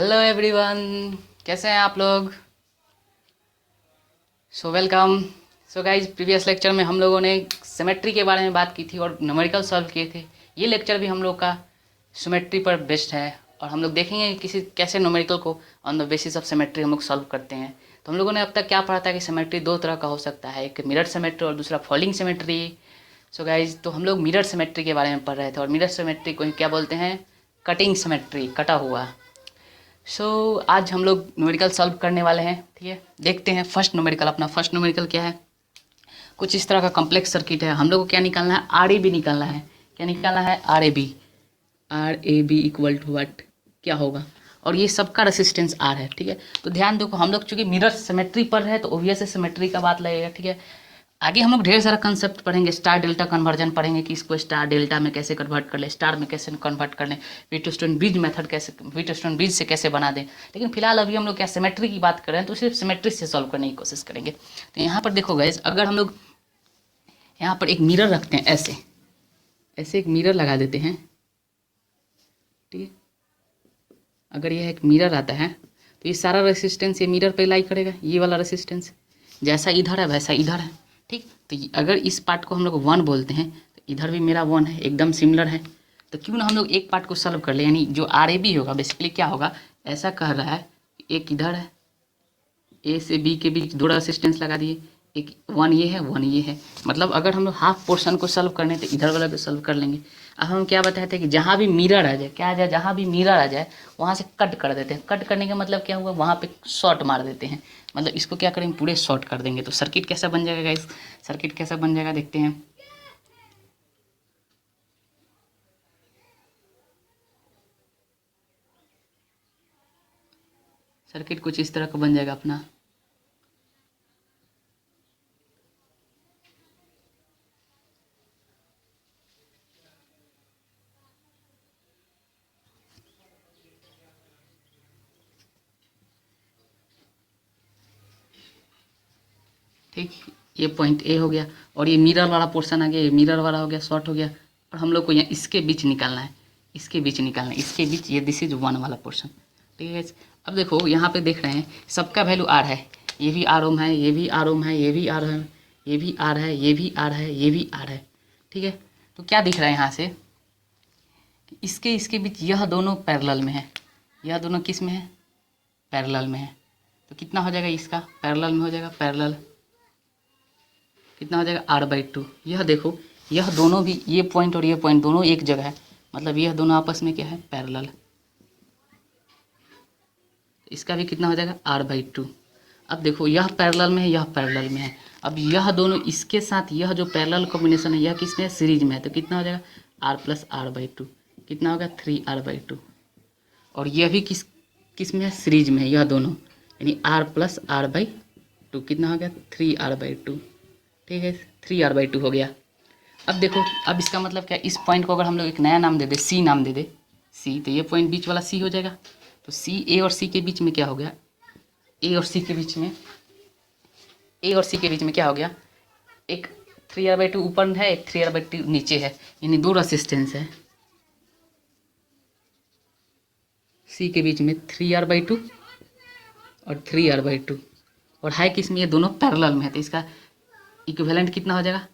Hello everyone, कैसे हैं आप लोग। So welcome. So guys, previous lecture में हम लोगों ने सिमेट्री के बारे में बात की थी और न्यूमेरिकल सॉल्व किए थे। ये लेक्चर भी हम लोग का सिमेट्री पर बेस्ड है और हम लोग देखेंगे कि किसी कैसे न्यूमेरिकल को on the basis of symmetry हम लोग सॉल्व करते हैं। तो हम लोगों ने अब तक क्या पढ़ा था कि सिमेट्री दो तरह का हो सकता है, एक मिरर सिमेट्री और दूसरा फॉलिंग सिमेट्री। सो गाइज, तो हम लोग मिरर सिमेट्री के बारे में पढ़ रहे थे और मिरर सिमेट्री को क्या बोलते हैं, कटिंग सिमेट्री, कटा हुआ। आज हम लोग न्यूमेरिकल सॉल्व करने वाले हैं। ठीक है, देखते हैं फर्स्ट न्यूमेरिकल। अपना फर्स्ट न्यूमेरिकल क्या है, कुछ इस तरह का कॉम्प्लेक्स सर्किट है। हम लोग को क्या निकालना है, आर ए बी निकालना है। क्या निकालना है, R A B. R A B equal to what, क्या होगा, और ये सबका रेसिस्टेंस आर है। ठीक है, तो ध्यान देखो, हम लोग चूंकि मिरर सिमेट्री पर है तो ओब्वियस सिमेट्री का बात लगेगा। ठीक है, आगे हम लोग ढेर सारा कंसेप्ट पढ़ेंगे, स्टार डेल्टा कन्वर्जन पढ़ेंगे कि इसको स्टार डेल्टा में कैसे कन्वर्ट कर ले, स्टार में कैसे कन्वर्ट कर लें, व्हीटस्टोन ब्रिज मेथड कैसे, व्हीटस्टोन ब्रिज से कैसे बना दें। लेकिन फिलहाल अभी हम लोग क्या सिमेट्री की बात कर रहे हैं, तो सिर्फ सिमेट्री से सॉल्व करने की कोशिश करेंगे। तो यहाँ पर देखो गाइस, अगर हम लोग यहाँ पर एक मिरर रखते हैं, ऐसे ऐसे एक मिरर लगा देते हैं। ठीक है, अगर यह एक मिरर आता है तो ये सारा रेसिस्टेंस ये मिरर पे लाई करेगा। ये वाला रेसिस्टेंस जैसा इधर है वैसा इधर है। ठीक, तो अगर इस पार्ट को हम लोग 1 बोलते हैं तो इधर भी मेरा 1 है, एकदम सिमिलर है। तो क्यों ना हम लोग एक पार्ट को सॉल्व कर ले, यानी जो आर ए बी होगा बेसिकली क्या होगा, ऐसा कह रहा है, एक इधर है, ए से बी के बीच दो रेसिस्टेंस लगा दिए, एक 1 ये है 1 ये है। मतलब अगर हम लोग हाफ पोर्शन को सॉल्व करने तो इधर वाला को सॉल्व कर लेंगे। अब हम क्या बताए थे कि जहाँ भी मिरर आ जाए, क्या आ जाए, जहाँ भी मिरर आ जाए वहाँ से कट कर देते हैं। कट करने का मतलब क्या हुआ, वहाँ पे शॉर्ट मार देते हैं। मतलब इसको क्या करेंगे, पूरे शॉर्ट कर देंगे। तो सर्किट कैसा बन जाएगा गाइस, सर्किट कैसा बन जाएगा देखते हैं। सर्किट कुछ इस तरह का बन जाएगा अपना। ठीक, ये पॉइंट ए हो गया और ये मिरर वाला पोर्शन आ गया, ये मिरर वाला हो गया, शॉर्ट हो गया। और हम लोग को यहाँ इसके बीच निकालना है, इसके बीच निकालना है, इसके बीच, ये दिस इज 1 वाला पोर्शन। ठीक है, अब देखो यहाँ पे देख रहे हैं सबका वैल्यू आर है। ये भी आर ओम है, ये भी आर ओम है, ये भी आर है, ये भी आर है, ये भी आर है, ये भी आर है। ठीक है, तो क्या दिख रहा है यहाँ से कि इसके बीच यह दोनों पैरेलल में है। यह दोनों किस में है, पैरेलल में है। तो कितना हो जाएगा, इसका पैरेलल में हो जाएगा, पैरेलल कितना हो जाएगा, r/2। यह देखो, यह दोनों भी, ये पॉइंट और ये पॉइंट दोनों एक जगह है, मतलब यह दोनों आपस में क्या है, पैरेलल। इसका भी कितना हो जाएगा, r/2। अब देखो, यह पैरेलल में है, यह पैरेलल में है। अब यह दोनों इसके साथ यह जो पैरेलल कॉम्बिनेशन है, यह किस में है, सीरीज में है। तो कितना हो जाएगा, r + r/2, कितना होगा, 3r/2। और यह भी किस में है, सीरीज में है, यह दोनों, यानी r + r/2 कितना हो गया, 3r/2। ठीक है, 3r/2 हो गया। अब देखो, अब इसका मतलब क्या, इस पॉइंट को अगर हम लोग एक नया नाम दे दे, सी नाम दे दे, सी, तो ये पॉइंट बीच वाला सी हो जाएगा। तो सी, ए और सी के बीच में क्या हो गया, ए और सी के बीच में, ए और सी के बीच में क्या हो गया, एक 3r/2 ऊपर है, एक 3r/2 नीचे है, यानी दो रेसिस्टेंस है। सी के बीच में 3r/2 और 3r/2, और है किस में, ये दोनों पैरेलल में है। तो इसका इक्विवेलेंट कितना हो जाएगा,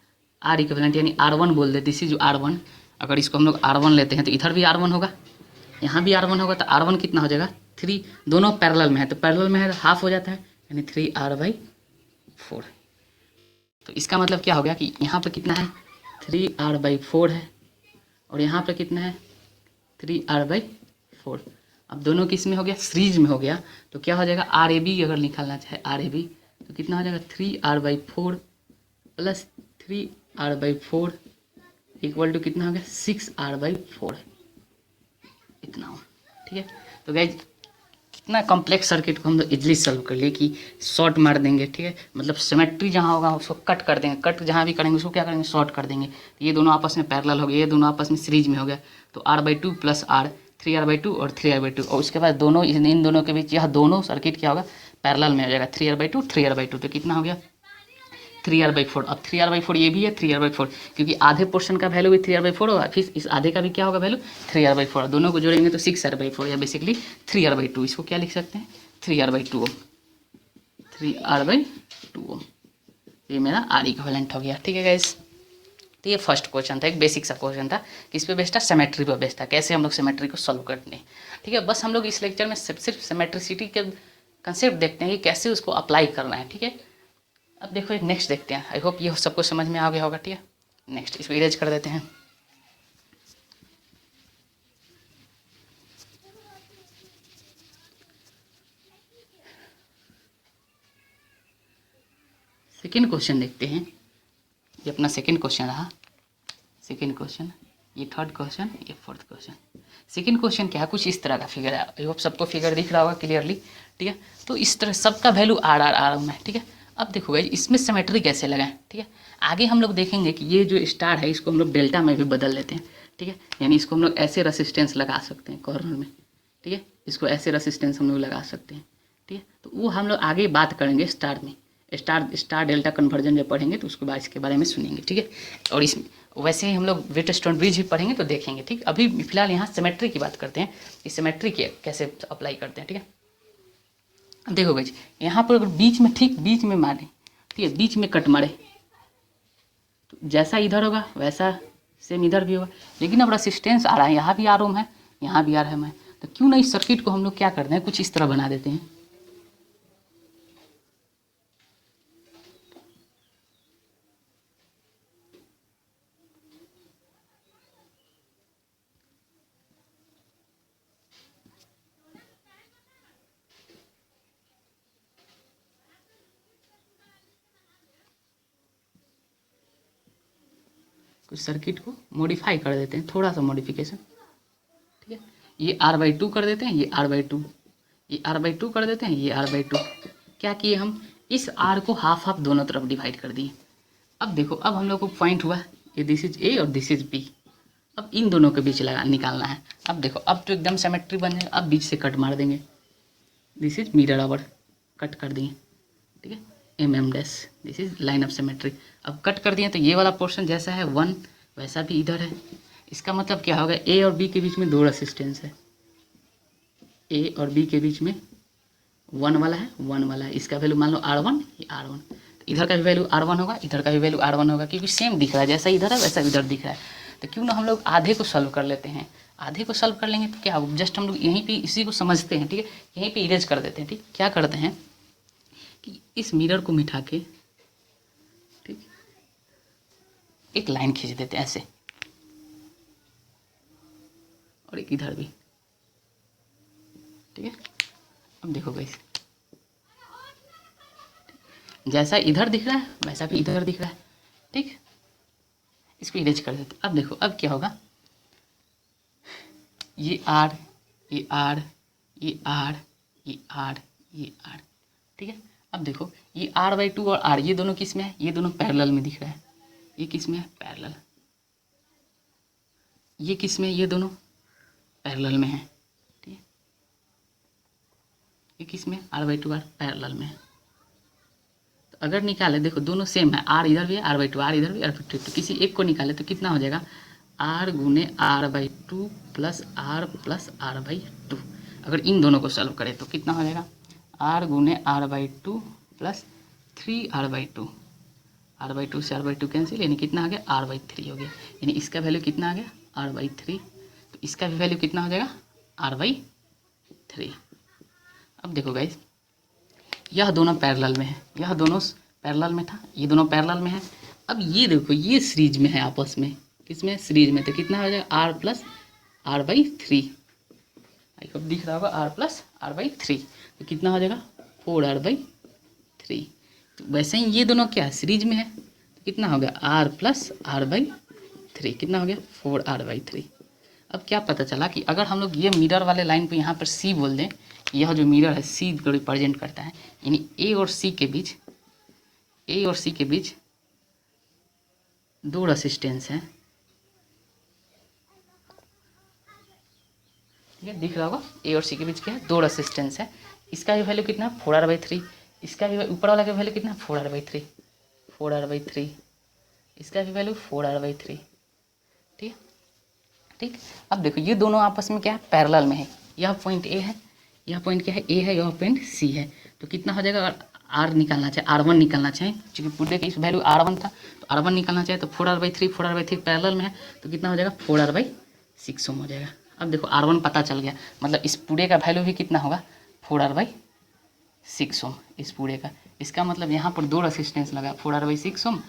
आर इक्विवेलेंट, यानी r1 बोल देते, दिस इज r1। अगर इसको हम लोग r1 लेते हैं तो इधर भी r1 होगा, यहाँ भी r1 होगा। तो r1 कितना हो जाएगा, 3, दोनों पैरेलल में है, तो पैरेलल में है हाफ हो जाता है, यानी 3r/4। तो इसका मतलब क्या हो गया कि यहाँ पर कितना है, 3r/4 है, और यहाँ पर कितना है, 3r/4। अब दोनों किस में हो गया, सीरीज में हो गया। तो क्या हो जाएगा, आर ए बी अगर निकालना चाहे, आर ए बी, तो कितना हो जाएगा, 3r/4 + 3r/4 इक्वल टू कितना हो गया, 6r/4, इतना हो। ठीक है, तो गाइज कितना कॉम्प्लेक्स सर्किट को हम लोग इजली सॉल्व कर लिए कि शॉर्ट मार देंगे। ठीक है, मतलब सिमेट्री जहाँ होगा उसको कट कर देंगे, कट जहाँ भी करेंगे उसको क्या करेंगे, शॉर्ट कर देंगे। तो ये दोनों आपस में पैरेलल हो गए, ये दोनों आपस में सीरीज में हो गया। तो r/2 + r, 3r/2 और 3r/2, और उसके बाद दोनों, इन दोनों के बीच यह दोनों सर्किट क्या होगा, पैरेलल में हो जाएगा, 3r/2 3r/2। तो कितना हो गया, 3r/4। अब 3r/4 ये भी है 3r/4, क्योंकि आधे पोर्शन का वैल्यू भी 3r/4 होगा, फिर इस आधे का भी क्या होगा वैल्यू 3r/4। दोनों को जोड़ेंगे तो 6r/4 या बेसिकली 3r/2। इसको क्या लिख सकते हैं 3r/2 3r/2। ये मेरा आर इक्विवेलेंट हो गया। ठीक है गाइस, तो ये फर्स्ट क्वेश्चन था, एक बेसिक सा क्वेश्चन था। किस पे बेस्ड था, सिमेट्री पे बेस्ड था, कैसे हम लोग सिमेट्री को सॉल्व करते हैं। ठीक है, बस हम लोग इस लेक्चर में सिर्फ सिमेट्रिसिटी के कंसेप्ट देखते हैं कि कैसे उसको अप्लाई करना है। ठीक है, अब देखो एक नेक्स्ट देखते हैं। आई होप ये सबको समझ में आ गया होगा। ठीक है, नेक्स्ट इसको इरेज कर देते हैं। सेकेंड क्वेश्चन देखते हैं। ये अपना सेकेंड क्वेश्चन रहा। सेकेंड क्वेश्चन, ये थर्ड क्वेश्चन, ये फोर्थ क्वेश्चन। सेकेंड क्वेश्चन क्या है, कुछ इस तरह का फिगर है। आई होप सबको फिगर दिख रहा होगा क्लियरली। ठीक है, तो इस तरह सबका वैल्यू आर आर आर में। ठीक है, अब देखो गाइस इसमें सिमेट्री कैसे लगाएं। ठीक है, आगे हम लोग देखेंगे कि ये जो स्टार है इसको हम लोग डेल्टा में भी बदल लेते हैं। ठीक है, यानी इसको हम लोग ऐसे रेसिस्टेंस लगा सकते हैं कॉर्नर में। ठीक है, इसको ऐसे रेसिस्टेंस हम लोग लगा सकते हैं। ठीक है, तो वो हम लोग आगे बात करेंगे स्टार में। स्टार डेल्टा कन्वर्जन जब पढ़ेंगे तो उसके बाद इसके बारे में सुनेंगे। ठीक है, और इसमें वैसे ही हम लोग वेटस्टोन ब्रिज भी पढ़ेंगे तो देखेंगे। ठीक, अभी फिलहाल यहाँ सिमेट्री की बात करते हैं कि सिमेट्री की कैसे अप्लाई करते हैं। ठीक है, अब देखो भाई यहाँ पर अगर बीच में, ठीक बीच में मारे, ठीक है, बीच में कट मारे तो जैसा इधर होगा वैसा सेम इधर भी होगा। लेकिन अब रेसिस्टेंस आ रहा है, यहाँ भी आर ओम है, यहाँ भी आर है। तो क्यों ना इस सर्किट को हम लोग क्या करते हैं, कुछ इस तरह बना देते हैं। कुछ सर्किट को मॉडिफाई कर देते हैं, थोड़ा सा मॉडिफिकेशन। ठीक है, ये r/2 कर देते हैं, ये r/2, ये r/2 कर देते हैं, ये r/2। क्या किए हम, इस r को हाफ हाफ दोनों तरफ डिवाइड कर दिए। अब देखो, अब हम लोग को पॉइंट हुआ, ये दिस इज ए और दिस इज बी। अब इन दोनों के बीच लगा निकालना है। अब देखो, अब तो एकदम सिमेट्री बन जाएगा। अब बीच से कट मार देंगे, this is mirror our, cut कर दिए। ठीक है, mm dash, this is line of symmetry. अब कट कर दिए तो ये वाला पोर्शन जैसा है 1 वैसा भी इधर है। इसका मतलब क्या होगा, ए और बी के बीच में 2 रेसिस्टेंस है। ए और बी के बीच में 1 वाला है, 1 वाला है। इसका वैल्यू मान लो R1, ये R1। तो इधर का भी वैल्यू R1 होगा, इधर का भी वैल्यू R1 होगा, क्योंकि सेम दिख रहा है, जैसा इधर है वैसा इधर दिख रहा है। तो क्यों ना हम लोग आधे को सॉल्व कर लेते हैं। आधे को सॉल्व कर लेंगे तो क्या होगा, जस्ट हम लोग यहीं पे इसी को समझते हैं। ठीक है, यहीं पे इरेज कर देते हैं। ठीक, क्या करते हैं कि इस मिरर को मिटा के, ठीक, एक लाइन खींच देते हैं ऐसे, और एक इधर भी। ठीक है, अब देखो गाइस, जैसा इधर दिख रहा है वैसा भी इधर दिख रहा है। ठीक, इसको इरेज कर देते। अब देखो, अब क्या होगा, ये R, ये R, ये R, ये R, ये R। ठीक है, अब देखो ये R/2 और R, ये दोनों किस में है, ये दोनों पैरेलल में दिख रहा है। ये किस में है, पैरेलल। ये किस में है, ये दोनों पैरेलल में है। ठीक है, ये किस में, R/2 R पैरेलल में है। तो अगर निकाले, देखो दोनों सेम है, R इधर भी है, R/2, R इधर भी, R/2। तो किसी एक को निकाले तो कितना हो जाएगा, R गुने R/2 प्लस R+R/2। अगर इन दोनों को सॉल्व करें तो कितना हो जाएगा, R गुने R/2 प्लस 3R/2। R/2 से R/2 कैंसिल, यानी कितना आ गया, R/3 हो गया। यानी इसका वैल्यू कितना आ गया, R/3। तो इसका भी वैल्यू कितना हो जाएगा, R/3। अब देखो गाइस, यह दोनों पैरेलल में है, यह दोनों पैरेलल में था, ये दोनों पैरेलल में है। अब ये देखो, ये सीरीज में है आपस में, किसमें, सीरीज में। तो कितना हो जाएगा, R+R/3। आई होप दिख रहा होगा, R+R/3। तो कितना हो जाएगा, 4R/3। तो वैसे ही ये दोनों क्या है, सीरीज में है। तो कितना हो गया, R+R/3। कितना हो गया, 4R/3। अब क्या पता चला कि अगर हम लोग ये मिरर वाले लाइन को यहाँ पर C बोल दें, यह जो मिरर है C को रिप्रेजेंट करता है, यानी A और C के बीच, A और C के बीच 2 रेसिस्टेंस हैं। ठीक है, दिख रहा होगा, A और C के बीच क्या है, 2 रेसिस्टेंस है। इसका भी वैल्यू कितना है, 4R/3। इसका भी ऊपर वाला का वैल्यू कितना है, 4R/3। 4r/3, इसका भी वैल्यू 4r/3। ठीक है, ठीक। अब देखो ये दोनों आपस में क्या है, पैरेलल में है। यह पॉइंट ए है, यह पॉइंट क्या है, ए है, यह पॉइंट सी है। तो कितना हो जाएगा, अगर आर निकालना चाहे, R1 निकालना चाहे, चूँकि पूरे की इस वैल्यू R1 था, तो R1 निकालना चाहे तो 4r/3, 4r/3 पैरेलल में है, तो कितना हो जाएगा 4r/6 ओम हो जाएगा। अब देखो R1 पता चल गया, मतलब इस पूरे का वैल्यू भी कितना होगा 4r/6 ओम, इस पूरे का। इसका मतलब यहाँ पर दो रेसिस्टेंस लगा, 4r/6 ओम,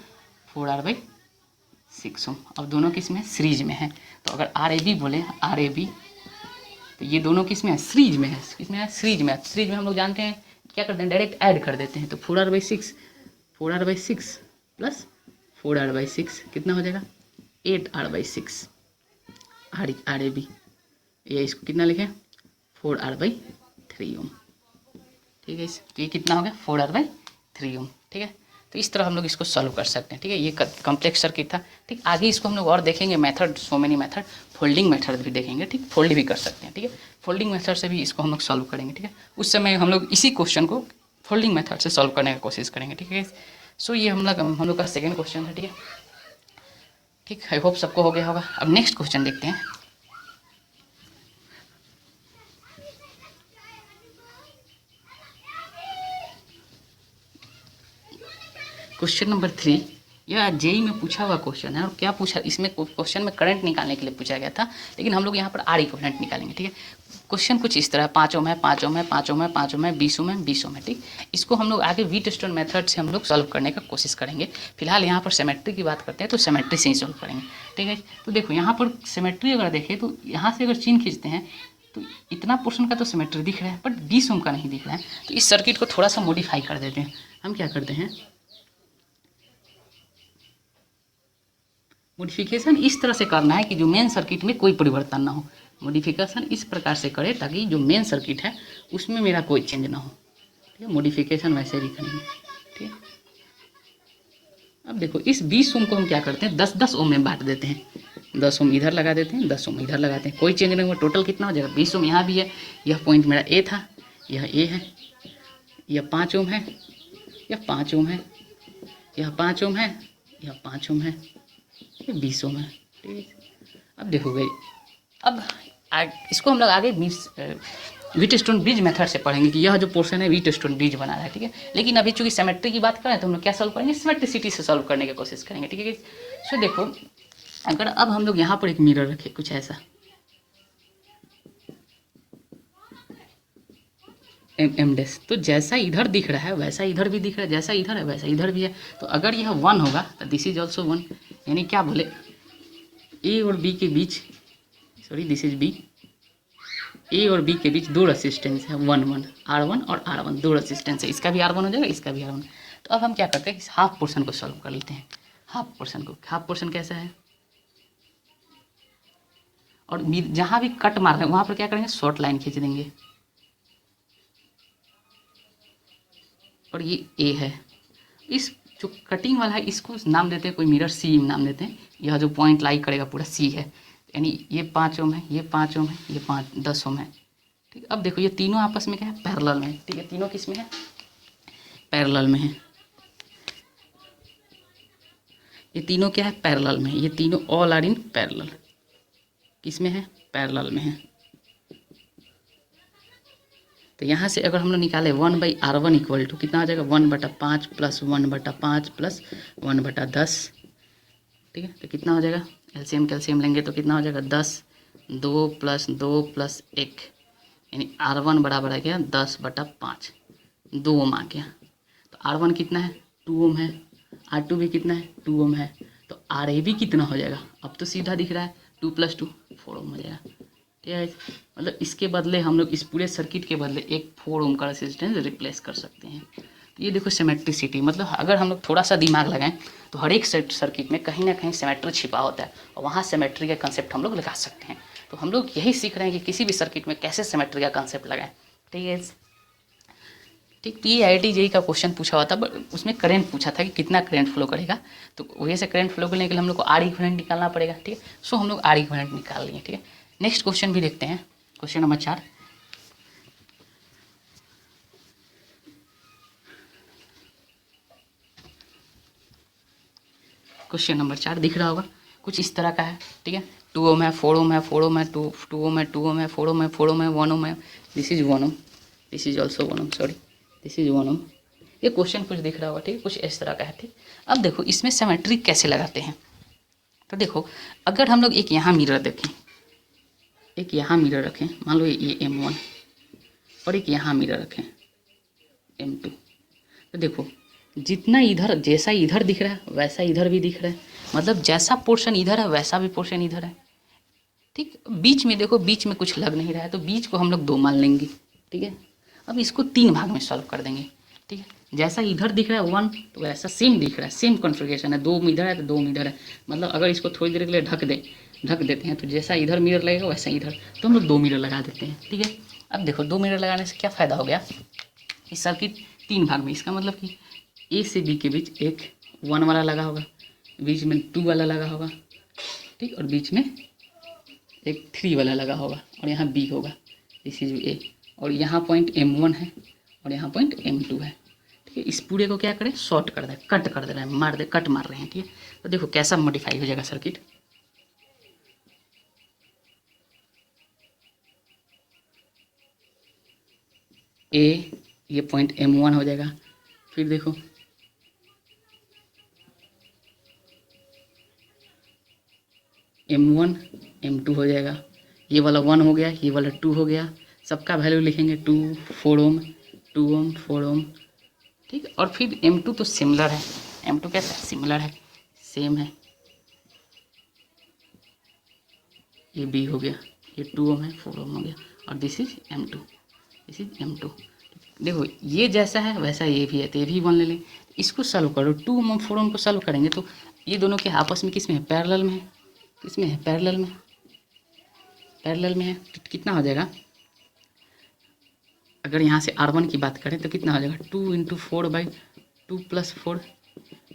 4r/6 ओम। अब दोनों किस में सीरीज में है, तो अगर RAB बोले, RAB, तो ये दोनों किस में है, सीरीज में है। किसमें है, सीरीज में है। सीरीज में हम लोग जानते हैं क्या करते हैं, डायरेक्ट ऐड कर देते हैं। तो 4r/6 प्लस 4r/6 कितना हो जाएगा 8r/6 RAB। ये इसको कितना लिखें 4r/3 ओम। ठीक है, तो ये कितना हो गया 4r/3 ओम। ठीक है, तो इस तरह हम लोग इसको सॉल्व कर सकते हैं। ठीक है, ये कॉम्प्लेक्स सर्किट था। ठीक, आगे इसको हम लोग और देखेंगे method, so many method, folding method भी देखेंगे। ठीक, फोल्ड भी कर सकते हैं। ठीक है, फोल्डिंग मेथड से भी इसको हम लोग सॉल्व करेंगे। ठीक है, उस समय हम लोग इसी क्वेश्चन को फोल्डिंग मेथड से सॉल्व करने की कोशिश करेंगे। ठीक है, सो ये हम लोग का सेकेंड क्वेश्चन है। ठीक है, ठीक, आई होप सबको हो गया होगा। अब नेक्स्ट क्वेश्चन देखते हैं। क्वेश्चन नंबर 3, यह जेई में पूछा हुआ क्वेश्चन है। और क्या पूछा, इसमें क्वेश्चन में करंट निकालने के लिए पूछा गया था, लेकिन हम लोग यहाँ पर आर इक्विवेलेंट निकालेंगे। ठीक है, क्वेश्चन कुछ इस तरह 5 ओम है, 5 ओम है, 5 ओम है, 5 ओम है, 20 ओम है, 20 ओम है। ठीक, इसको हम लोग आगे व्हीटस्टोन मेथड से हम लोग सॉल्व करने का कोशिश करेंगे। फिलहाल यहाँ पर सिमेट्री की बात करते हैं, तो सिमेट्री से ही सॉल्व करेंगे। ठीक है, तो देखो यहाँ पर सिमेट्री अगर देखें तो यहाँ से अगर चिन्ह खींचते हैं तो इतना पोर्शन का तो सिमेट्री दिख रहा है, बट 20 ओम का नहीं दिख रहा है। तो इस सर्किट को थोड़ा सा मॉडिफाई कर देते हैं। हम क्या करते हैं, मॉडिफिकेशन इस तरह से करना है कि जो मेन सर्किट में कोई परिवर्तन ना हो। मॉडिफिकेशन इस प्रकार से करें ताकि जो मेन सर्किट है उसमें मेरा कोई चेंज ना हो। ठीक है, मॉडिफिकेशन वैसे भी करेंगे। ठीक है, अब देखो इस 20 ओम को हम क्या करते हैं, 10-10 ओम में बांट देते हैं। 10 ओम इधर लगा देते हैं, 10 ओम इधर लगाते हैं, कोई चेंज नहीं हुआ। टोटल कितना हो जाएगा 20 ओम। यहाँ भी है, यह पॉइंट मेरा ए था, यह ए है, यह 5 ओम है, यह 5 ओम है, यह 5 ओम है, यह 5 ओम है, 20 ओम है। ठीक है, अब देखो गई, अब इसको हम लोग आगे व्हीटस्टोन ब्रिज मेथड से पढ़ेंगे कि यह जो पोर्शन है व्हीटस्टोन ब्रिज बना रहा है। ठीक है, लेकिन अभी चूंकि सिमेट्री की बात करें तो हम लोग क्या सॉल्व करेंगे, सिमेट्रिसिटी से सॉल्व करने की कोशिश करेंगे। ठीक है, सो देखो अगर अब हम लोग यहाँ पर एक मिरर रखें कुछ ऐसा एम डैश, तो जैसा इधर दिख रहा है वैसा इधर भी दिख रहा है, जैसा इधर है वैसा इधर भी है। तो अगर यह 1 होगा तो दिस इज ऑल्सो 1, यानी क्या बोले ए और बी के बीच, सॉरी दिस इज बी, ए और बी के बीच दो रेसिस्टेंस है, 1-1, R1 और R1 दो रेसिस्टेंस है। इसका भी R1 हो जाएगा, इसका भी R1। तो अब हम क्या करते हैं, इस हाफ पोर्शन को सॉल्व कर लेते हैं। हाफ पोर्शन को, हाफ पोर्शन कैसा है, और जहाँ भी कट मार रहे हैं वहाँ पर क्या करेंगे, शॉर्ट लाइन खींच देंगे। और ये ए है, इस जो कटिंग वाला है इसको नाम देते हैं, कोई मिरर सी नाम देते हैं। यह जो पॉइंट लाई करेगा पूरा सी है, यानी ये 5 ओम है, ये 5 ओम है, ये 10 ओम है। ठीक, अब देखो ये तीनों आपस में क्या है, पैरेलल में है। ठीक है, तीनों किस में है, पैरेलल में है। ये तीनों क्या है, पैरेलल में है। ये तीनों ऑल आर इन पैरेलल, किस में है, पैरेलल में है। तो यहाँ से अगर हम लोग निकाले 1/R1 इक्वल टू कितना आ जाएगा, 1/5 प्लस 1/5 प्लस 1/10। ठीक है, तो कितना हो जाएगा, एलसीएम कैल्शियम लेंगे तो कितना हो जाएगा 10, 2 प्लस 2 प्लस 1, यानी R1 बराबर आ गया 10/5, 2 ओम आ गया। तो R1 कितना है, 2 ओम है, R2 भी कितना है, 2 ओम है। तो RAB कितना हो जाएगा, अब तो सीधा दिख रहा है 2 + 2 4 ओम हो जाएगा। ठीक है, मतलब इसके बदले हम लोग इस पूरे सर्किट के बदले एक 4 ओम का रेजिस्टेंस रिप्लेस कर सकते हैं। तो ये देखो सिमेट्रिसिटी, मतलब अगर हम लोग थोड़ा सा दिमाग लगाएं तो हर एक सर्किट में कहीं ना कहीं सिमेट्री छिपा होता है, और वहाँ सिमेट्री का कंसेप्ट हम लोग लगा सकते हैं। तो हम लोग यही सीख रहे हैं कि किसी भी सर्किट में कैसे सिमेट्री का कंसेप्ट लगाएं। ठीक है, ठीक, तो ये IIT JEE का क्वेश्चन पूछा हुआ था, बट उसमें करंट पूछा था कि कितना करंट फ्लो करेगा। तो वजह से करंट फ्लो करने के लिए हम लोग को आर इक्विवेलेंट निकालना पड़ेगा। ठीक है, सो हम लोग आर इक्विवेलेंट निकाल लिए। ठीक है, नेक्स्ट क्वेश्चन भी देखते हैं, क्वेश्चन नंबर 4। क्वेश्चन नंबर 4 दिख रहा होगा, कुछ इस तरह का है, ठीक है। 2 ओम है, 4 ओम है, 4 ओम है, 2 ओम है, 2 ओम है, 4 ओम है, 4 ओम है, 1 ओम है, this is 1 ohm, this is also 1 ohm, sorry this is 1 ohm. ये क्वेश्चन कुछ दिख रहा होगा, ठीक है, कुछ इस तरह का है, ठीक। अब देखो इसमें सिमेट्री कैसे लगाते हैं। तो देखो अगर हम लोग एक यहाँ मिरर देखें, एक यहाँ मिरर रखें, मान लो ये M1 और एक यहाँ मिरर रखें M2, तो देखो जितना इधर जैसा इधर दिख रहा है वैसा इधर भी दिख रहा है, मतलब जैसा पोर्शन इधर है वैसा भी पोर्शन इधर है, ठीक। बीच में देखो, बीच में कुछ लग नहीं रहा है, तो बीच को हम लोग 2 मान लेंगे, ठीक है। अब इसको 3 भाग में सॉल्व कर देंगे, ठीक है। जैसा इधर दिख रहा है 1, तो वैसा सेम दिख रहा है, सेम कॉन्फ़िगरेशन है, 2 इधर है तो 2 इधर है, मतलब अगर इसको थोड़ी देर के लिए ढक देते हैं तो जैसा इधर मिरर लगेगा वैसा इधर, तो हम लोग 2 मिरर लगा देते हैं, ठीक है। अब देखो 2 मिरर लगाने से क्या फ़ायदा हो गया, इस सर्किट 3 भाग में, इसका मतलब कि ए से बी के बीच एक 1 वाला लगा होगा, बीच में 2 वाला लगा होगा, ठीक, और बीच में एक 3 वाला लगा होगा, और यहाँ बी होगा, दिस इज ए, और यहाँ पॉइंट M1 है और यहाँ पॉइंट M2 है, ठीक है। इस पूरे को क्या करें, शॉर्ट कर दें, कट कर दे रहे हैं, कट मार रहे हैं, ठीक है। तो देखो कैसा मॉडिफाई हो जाएगा सर्किट, ए ये पॉइंट M1 हो जाएगा, फिर देखो M1 M2 हो जाएगा, ये वाला 1 हो गया, ये वाला 2 हो गया, सबका वैल्यू लिखेंगे 2 4 ओम 2 ओम 4 ओम, ठीक है। और फिर M2 तो सिमिलर है, M2 कैसा है, सिमिलर है, सेम है, ये B हो गया, ये 2 ओम है, 4 ओम हो गया, और this is M2, this is M2। देखो ये जैसा है वैसा ये भी है, तो ये भी 1 ले लें, इसको सॉल्व करो, 2 ओम 4 ओम को सॉल्व करेंगे तो ये दोनों के आपस में किस में है, पैरेलल में है, किस में है, पैरेलल में, पैरेलल में है, तो कितना हो जाएगा, अगर यहाँ से R1 की बात करें तो कितना हो जाएगा, 2 इंटू 4/2 प्लस 4,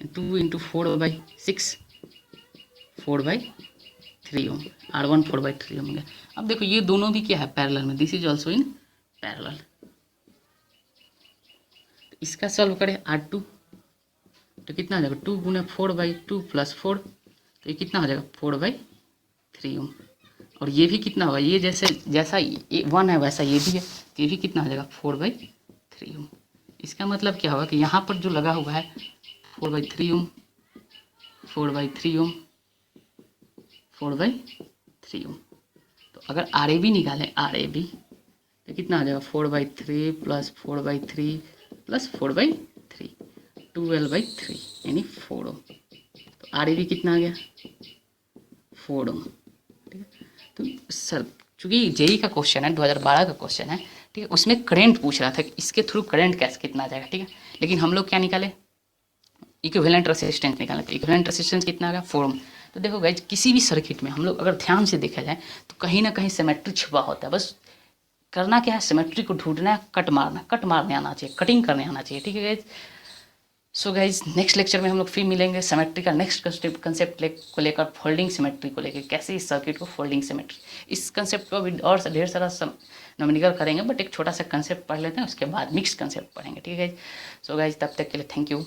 2 इंटू 4/6, 4/3 ओम, R1 4/3 ओम हो गया। अब देखो ये दोनों भी क्या है, पैरेलल में, this is also in parallel, तो इसका सॉल्व करें R2, तो कितना हो जाएगा, 2 गुने 4/2 प्लस 4, तो ये कितना हो जाएगा 4/3 ओम, और ये भी कितना होगा, ये जैसा ये 1 है वैसा ये भी है, तो ये भी कितना हो जाएगा 4/3 ओम। इसका मतलब क्या होगा कि यहाँ पर जो लगा हुआ है 4/3 ओम 4/3 ओम 4/3 ओम, तो अगर RAB निकालें, RAB तो कितना आ जाएगा 4/3 प्लस 4/3 प्लस 4/3, 12/3 यानी 4 ओम, तो RAB कितना आ गया 4 ओम, ठीक है। तो सर चूँकि JEE का क्वेश्चन है, 2012 का क्वेश्चन है, ठीक है, उसमें करंट पूछ रहा था कि इसके थ्रू करंट कैसे कितना आ जाएगा, ठीक है। लेकिन हम लोग क्या निकाले, इक्विवेलेंट रेसिस्टेंस निकाले, तो इक्विवेलेंट रेसिस्टेंस कितना आ गया 4 ओम। तो देखो गाइज किसी भी सर्किट में हम लोग अगर ध्यान से देखा जाए तो कहीं ना कहीं सिमेट्री छुपा होता है, बस करना क्या है, सिमेट्री को ढूंढना है, कट मारने आना चाहिए, कटिंग करने आना चाहिए, ठीक है guys. So guys next lecture में हम लोग फिर मिलेंगे, सिमेट्री का नेक्स्ट कंसेप्ट को लेकर, फोल्डिंग सिमेट्री को लेकर, कैसे इस सर्किट को फोल्डिंग सिमेट्री, इस कंसेप्ट को अभी और ढेर सारा न्यूमेरिकल करेंगे, बट एक छोटा सा कंसेप्ट पढ़ लेते हैं, उसके बाद मिक्स कंसेप्ट पढ़ेंगे, ठीक है गाइज। सो गाइज तब तक के लिए थैंक यू।